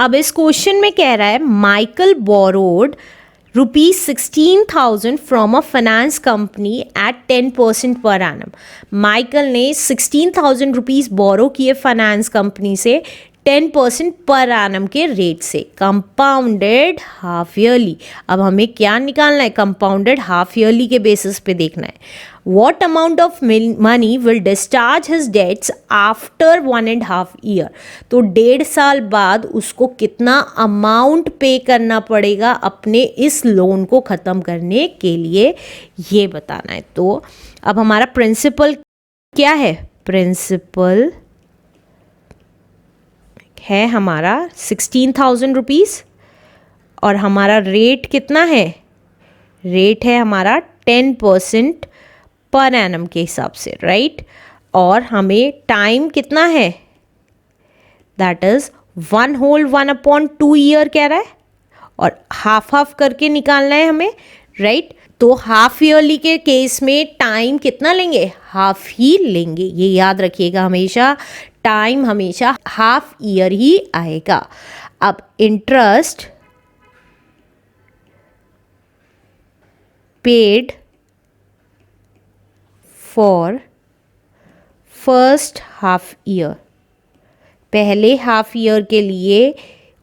अब इस क्वेश्चन में कह रहा है Michael borrowed ₹16,000 from a finance company at 10% per annum. Michael ने ₹16,000 बोरो किए फाइनेंस कंपनी से 10% पर एनम के रेट से, कंपाउंडेड हाफ ईयरली। अब हमें क्या निकालना है? कंपाउंडेड हाफ ईयरली के बेसिस पे देखना है। What amount of money will discharge his debts after 1.5 year? तो 1.5 साल बाद उसको कितना अमाउंट पे करना पड़ेगा अपने इस लोन को ख़त्म करने के लिए, ये बताना है। तो अब हमारा प्रिंसिपल क्या है? प्रिंसिपल है हमारा ₹16,000 और हमारा रेट कितना है? रेट है हमारा 10% पर एनम के हिसाब से, राइट। और हमें टाइम कितना है? दैट इज 1/1/2 ईयर कह रहा है, और हाफ हाफ करके निकालना है हमें, राइट। तो हाफ ईयरली के केस में टाइम कितना लेंगे? हाफ ही लेंगे, ये याद रखिएगा हमेशा, टाइम हमेशा हाफ ईयर ही आएगा। अब interest paid for first half year, पहले हाफ ईयर के लिए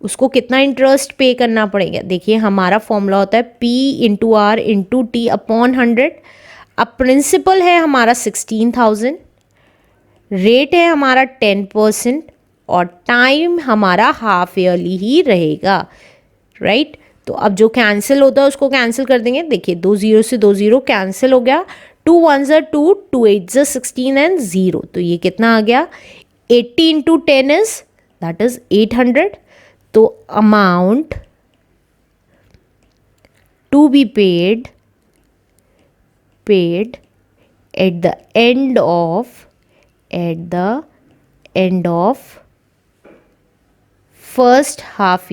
उसको कितना इंटरेस्ट पे करना पड़ेगा? देखिए हमारा फॉर्मूला होता है P/R/T/100। अब प्रिंसिपल है हमारा 16,000, रेट है हमारा 10% और टाइम हमारा हाफ ईयरली ही रहेगा, राइट। तो अब जो कैंसिल होता है उसको कैंसिल कर देंगे। देखिए 2 0 से 2 0 कैंसिल हो गया, 2 1 2, 2 8 16 एंड 0। तो ये कितना आ गया? 80 इंटू 10 इज दैट इज 800। तो amount to be paid at the end of first half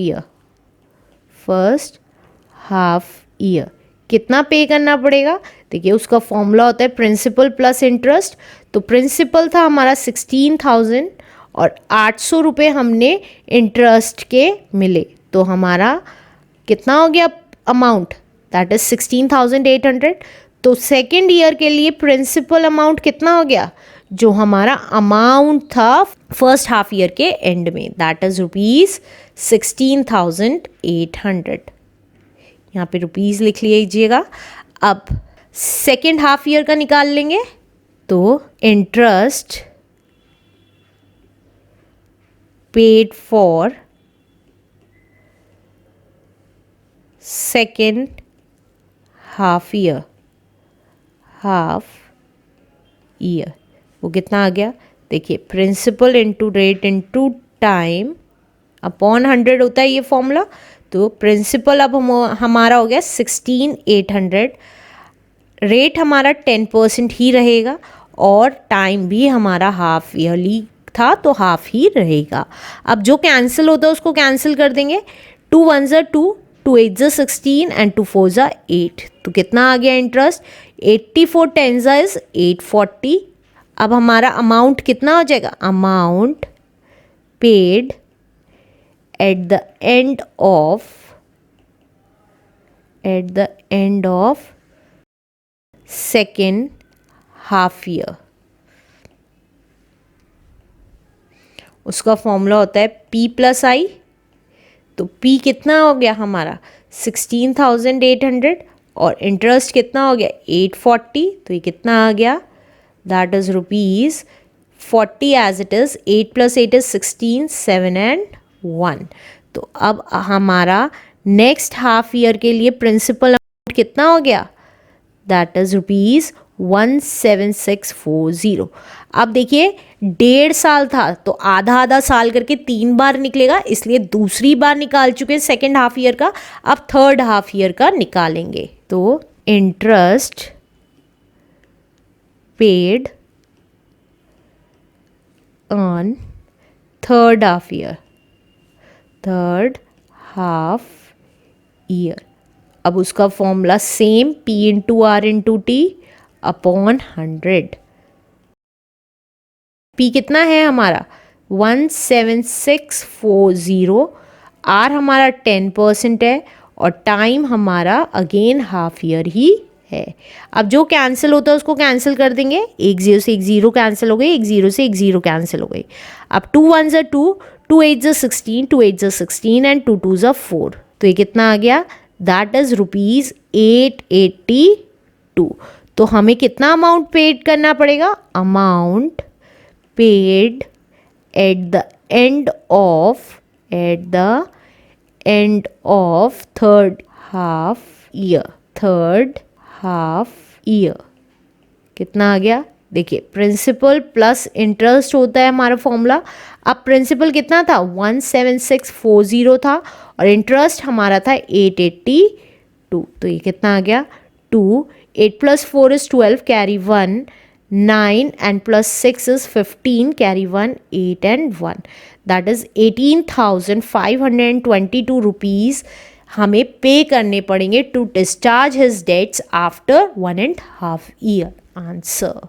year कितना पे करना पड़ेगा? देखिए उसका फॉर्मूला होता है प्रिंसिपल प्लस इंटरेस्ट। तो प्रिंसिपल था हमारा 16,000 और 800 रुपये हमने इंटरेस्ट के मिले, तो हमारा कितना हो गया अमाउंट? That is 16,800। तो सेकेंड ईयर के लिए प्रिंसिपल अमाउंट कितना हो गया? जो हमारा अमाउंट था फर्स्ट हाफ ईयर के एंड में, दैट इज ₹16,800। यहाँ पे रुपीज़ लिख लीजिएगा। अब सेकेंड हाफ ईयर का निकाल लेंगे। तो interest paid for second half year वो कितना आ गया? देखिए principal into rate into time upon 100 होता है ये फॉर्मूला। तो प्रिंसिपल अब हमारा हो गया 16,800, रेट हमारा 10% ही रहेगा और टाइम भी हमारा हाफ ईयरली था तो हाफ ही रहेगा। अब जो कैंसिल होता है उसको कैंसिल कर देंगे। 2 1 2, 2 8 16 एंड 2 4 8। तो कितना आ गया इंटरेस्ट? 84 10 इज 840। अब हमारा अमाउंट कितना हो जाएगा? Amount paid at the end of second half year, उसका फॉर्मूला होता है P+I। तो P कितना हो गया हमारा? 16,800 और इंटरेस्ट कितना हो गया? 840। तो ये कितना आ गया? That is ₹40 as it is. 8 + 8 is 16, 7 and 1। तो अब हमारा नेक्स्ट हाफ ईयर के लिए प्रिंसिपल अमाउंट कितना हो गया? That is ₹17640। अब देखिए 1.5 साल था तो आधा आधा साल करके 3 बार निकलेगा, इसलिए दूसरी बार निकाल चुके हैं सेकेंड हाफ ईयर का। अब थर्ड हाफ ईयर का निकालेंगे। तो interest paid on third half year. अब उसका formula same P/R/T upon 100। P कितना है हमारा? 17640 आर हमारा 10% है और टाइम हमारा अगेन हाफ ईयर ही है। अब जो कैंसिल होता है उसको कैंसिल कर देंगे, एक जीरो से एक जीरो कैंसिल हो गई, एक जीरो से एक जीरो कैंसिल हो गई। अब 2 1 ज़ा 2, 2 8 ज़ा 16, 2 8 ज़ा 16 एंड 2 2 ज़ा 4। तो ये कितना आ गया? That is ₹882। तो हमें कितना अमाउंट पेड करना पड़ेगा? Amount paid at the end of third half year कितना आ गया? देखिए प्रिंसिपल प्लस इंटरेस्ट होता है हमारा फॉर्मूला। अब प्रिंसिपल कितना था? 17640 था और इंटरेस्ट हमारा था 882। तो ये कितना आ गया? 2, 8 + 4 is 12, carry 1, 9 and +6 is 15, carry 1, 8 and 1. That is 18,522 rupees हमें पे करने पड़ेंगे to discharge his debts after 1.5 year. Answer